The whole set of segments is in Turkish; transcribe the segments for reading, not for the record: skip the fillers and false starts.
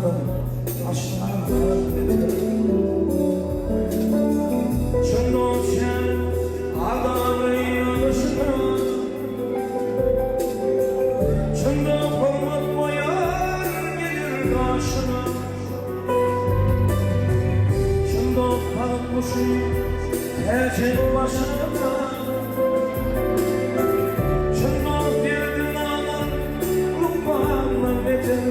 sokkalım aşklardan beter. Çın olşan adamı yanışına, çında korkmak koyar gelir karşına. Çında kalıp kuşun her şey başına, çında girdin ağlar ruhbanla beter.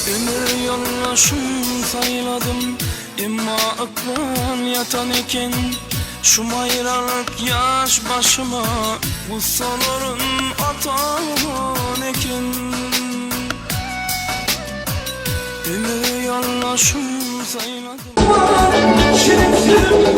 Ömür yollaşım sayladım, emma aklım yatan eken. Şu mayralık yaş başıma bu solurun atan eken. Ömür yollaşım sayladım. Şirin şirin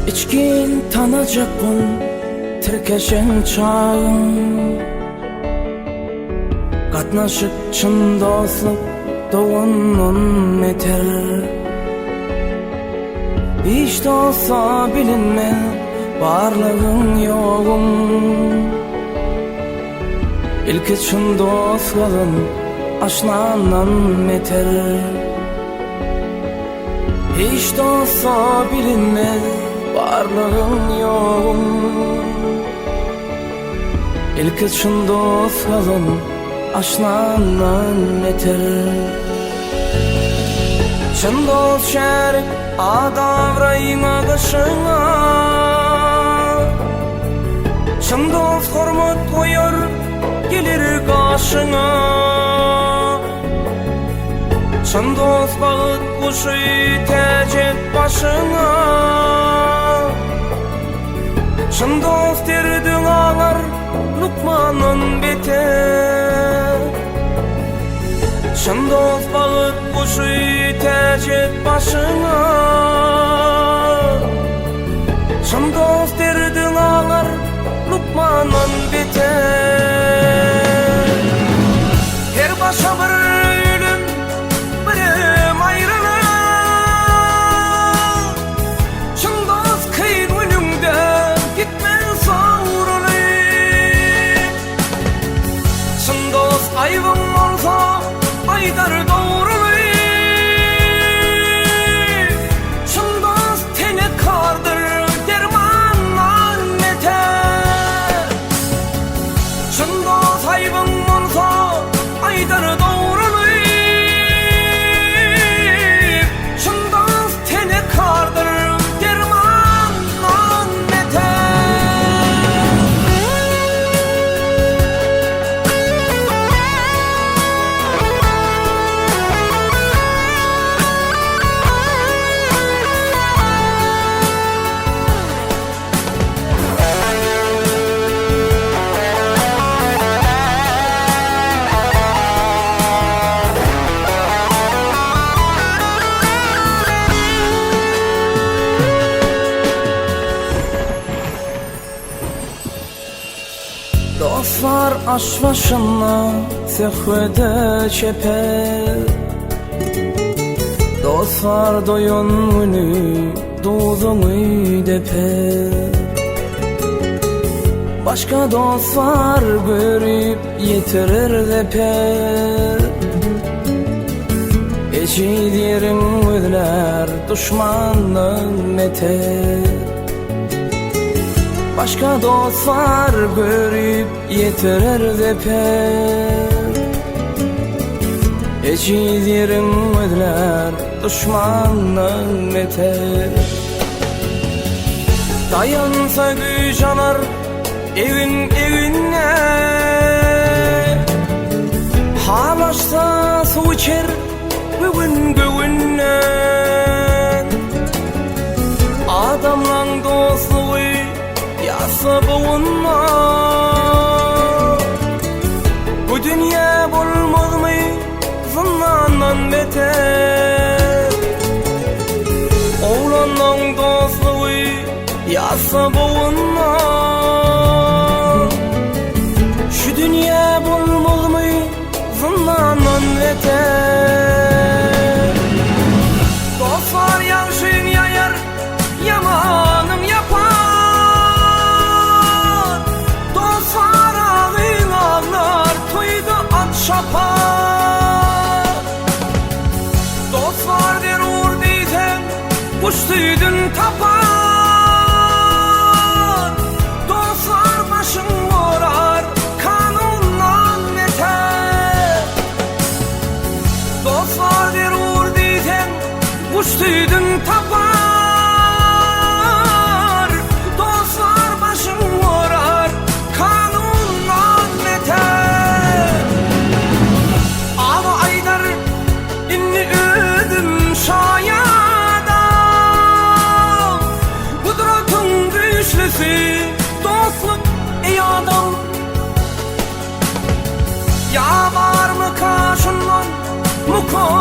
İçkin tanacakpın tirkeşen çağın, katnaşıp çın dostluk doğunun eter. Hiç de olsa bilinme varlığın yoğun, İlki çın dost kalın aşnanan eter. Hiç de olsa bilinme varlığın yoğun, İlki çın dost kalın aşnanan eter. Çın dost şerik adavrayın ağışına, çın dost hormat koyar gelir karşına. Şan dost bağıt kuşu tecet başına. Şan dost derdin ağlar Lukman'ın beter. Şan dost bağıt kuşu tecet başına. Şan dost derdin ağlar Lukman'ın beter. Her başa bir ölüm, birim ayrılık. Şan dost kıyın önünden gitmen savrulup. Şan dost ayvın olsa aydar doğrulup. Şan dost tene kardır dermanlan yeter. Şan dost ayvın olsa aydar doğrulup. Şan dost tene kardır dermanlan Dostlar aş başına sehvede çeper. Dostlar doyun günü dozunu deper. Başka dostlar görüp yetirir deper. Eşidirin gözler düşmanın meter. Başka dostlar görüp yetirir deper. Eşidirin gözler düşmanın meter. Dayansa güç anar evin evine. Halaşsa su içer bugün güvünden. Adamlan dostluğu yasa boğunma. Bu dünya bulmaz mı zınnanan beter. Oğlanın dostluğu yasa boğunma. Şu dünya bulmaz mı zınnanan beter. Dostlar yanşın yayar yamanım yapar. Şapar. Dostlar der uğur deysen kuştuydun tapar. Dostlar başın morar kanundan beter. Dostlar der uğur deysen kuştuydun tapar. Dostlar başın morar kanundan beter. Dostluk ey adam. Ya var mı karşından muko